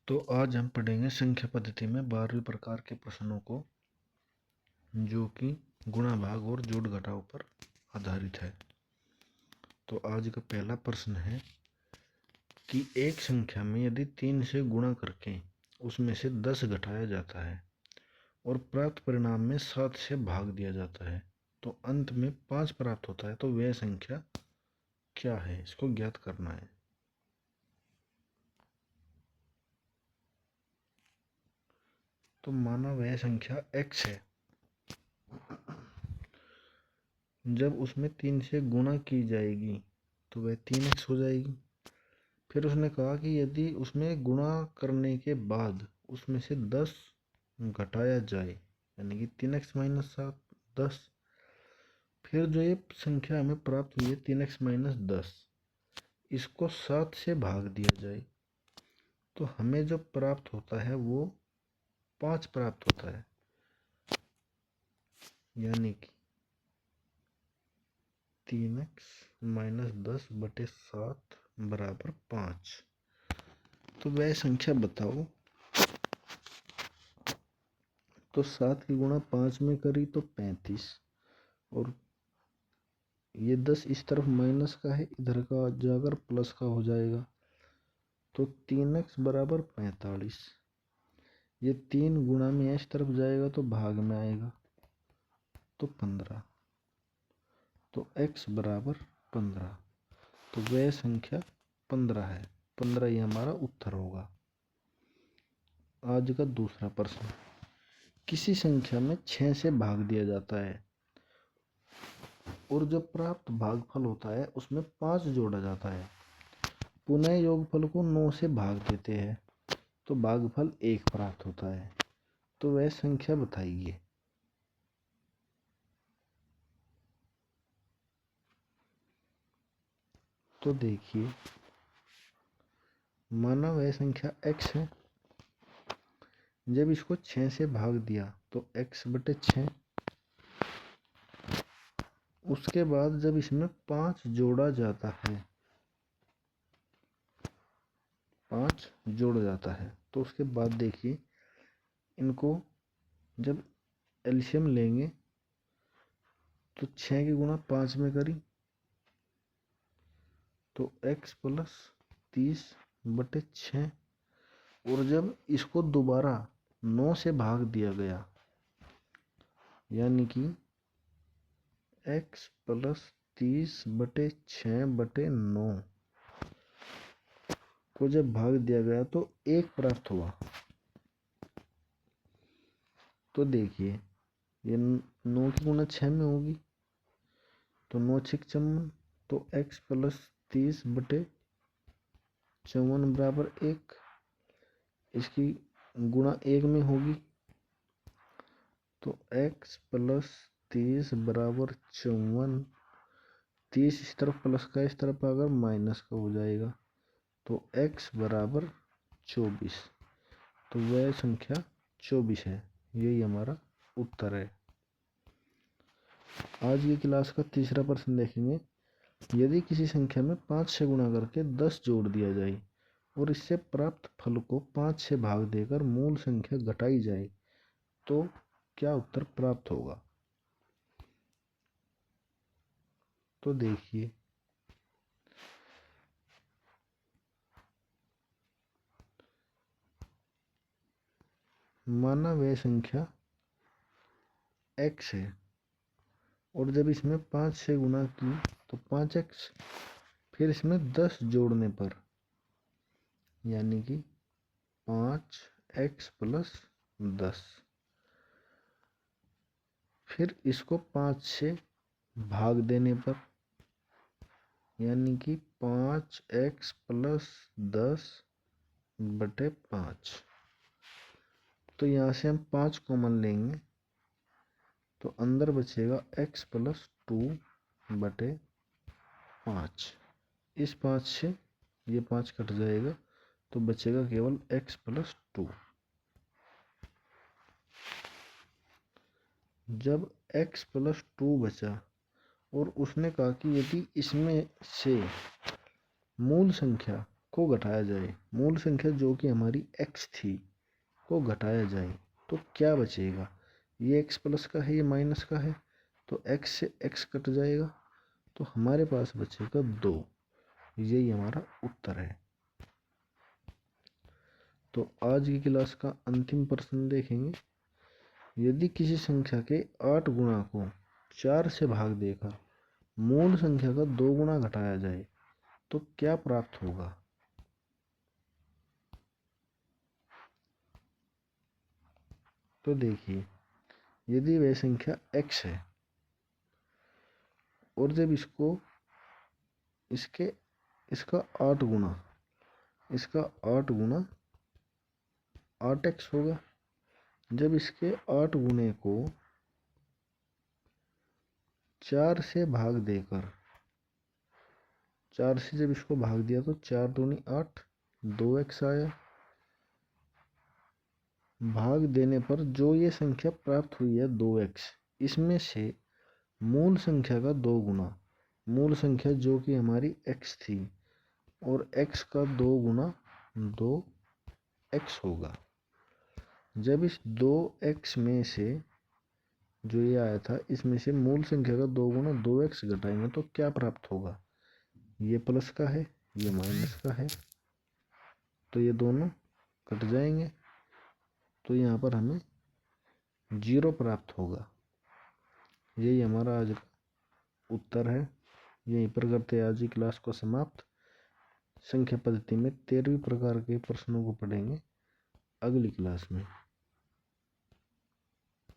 तो आज हम पढ़ेंगे संख्या पद्धति में 12वीं प्रकार के प्रश्नों को, जो कि गुणा भाग और जोड़ घटाव पर आधारित है। तो आज का पहला प्रश्न है कि एक संख्या में यदि 3 से गुणा करके उसमें से 10 घटाया जाता है और प्राप्त परिणाम में 7 से भाग दिया जाता है तो अंत में 5 प्राप्त होता है, तो वह संख्या क्या है, इसको ज्ञात करना है। तो माना वह संख्या x है। जब उसमें 3 से गुणा की जाएगी तो वह 3x हो जाएगी। फिर उसने कहा कि यदि उसमें गुणा करने के बाद उसमें से 10 घटाया जाए, यानी कि 3x माइनस 7 10। फिर जो ये संख्या हमें प्राप्त हुई है 3x माइनस 10, इसको 7 से भाग दिया जाए तो हमें जो प्राप्त होता है वो 5 प्राप्त होता है, यानी कि 3x माइनस 10 बटे 7 बराबर 5। तो वह संख्या बताओ। तो 7 की गुणा 5 में करी तो 35, और ये 10 इस तरफ माइनस का है, इधर का जाकर प्लस का हो जाएगा। तो 3x बराबर 45। ये 3 गुणा में इस तरफ जाएगा तो भाग में आएगा तो 15। तो x बराबर 15। तो वह संख्या 15 है। 15 ही हमारा उत्तर होगा। आज का दूसरा प्रश्न, किसी संख्या में 6 से भाग दिया जाता है और जो प्राप्त भागफल होता है उसमें 5 जोड़ा जाता है। पुनः योगफल को 9 से भाग देते हैं तो भागफल 1 प्राप्त होता है, तो वह संख्या बताइए। तो देखिए, माना वह संख्या x है। जब इसको 6 से भाग दिया तो x बटे 6। उसके बाद जब इसमें 5 जोड़ा जाता है, 5 जोड़ा जाता है तो उसके बाद देखिए, इनको जब एलसीएम लेंगे तो 6 की गुणा 5 में करी तो x प्लस 30 बटे 6, और जब इसको दोबारा 9 से भाग दिया गया, यानी कि x प्लस 30 बटे 6 बटे 9 को जब भाग दिया गया तो 1 प्राप्त हुआ। तो देखिए, ये 9 की गुणा 6 में होगी तो 9 6 54, तो x प्लस 30 बटे 54 बराबर 1। इसकी गुणा 1 में होगी तो x प्लस 30 बराबर 54। 30 इस तरफ प्लस का, इस तरफ अगर माइनस का हो जाएगा तो x बराबर 24। तो वह संख्या 24 है। यही हमारा उत्तर है। आज की क्लास का तीसरा प्रश्न देखेंगे। यदि किसी संख्या में 5 से गुणा करके 10 जोड़ दिया जाए और इससे प्राप्त फल को 5 से भाग देकर मूल संख्या घटाई जाए तो क्या उत्तर प्राप्त होगा। तो देखिए, माना वह संख्या x है और जब इसमें 5 से गुणा की तो 5x, फिर इसमें 10 जोड़ने पर, यानी कि 5x प्लस 10, फिर इसको 5 से भाग देने पर, यानी कि 5x प्लस 10 बटे 5। तो यहाँ से हम 5 कॉमन लेंगे तो अंदर बचेगा x प्लस 2 बटे 5। इस 5 से ये 5 कट जाएगा तो बचेगा केवल x प्लस 2। जब x प्लस 2 बचा और उसने कहा कि यदि इसमें से मूल संख्या को घटाया जाए, मूल संख्या जो कि हमारी x थी को घटाया जाए तो क्या बचेगा। ये x प्लस का है, ये माइनस का है, तो x से x कट जाएगा तो हमारे पास बचेगा 2। यही हमारा उत्तर है। तो आज की क्लास का अंतिम प्रश्न देखेंगे। यदि किसी संख्या के 8 गुणा को 4 से भाग देकर मूल संख्या का 2 गुना घटाया जाए तो क्या प्राप्त होगा। तो देखिए, यदि वह संख्या x है और जब इसका 8 गुना, इसका 8 गुना 8x होगा। जब इसके 8 गुने को 4 से भाग देकर, 4 से जब इसको भाग दिया तो 4 दूनी 8, 2x आया। भाग देने पर जो ये संख्या प्राप्त हुई है 2x, इसमें से मूल संख्या का 2 गुना, मूल संख्या जो कि हमारी x थी और x का 2 गुना 2x होगा। जब इस 2x में से जो ये आया था इसमें से मूल संख्या का 2 गुना 2x घटाएंगे तो क्या प्राप्त होगा। ये प्लस का है, ये माइनस का है, तो ये दोनों कट जाएंगे तो यहाँ पर हमें 0 प्राप्त होगा। यही हमारा आज का उत्तर है। यहीं पर करते हैं आज की क्लास को समाप्त। संख्या पद्धति में 13वीं प्रकार के प्रश्नों को पढ़ेंगे अगली क्लास में।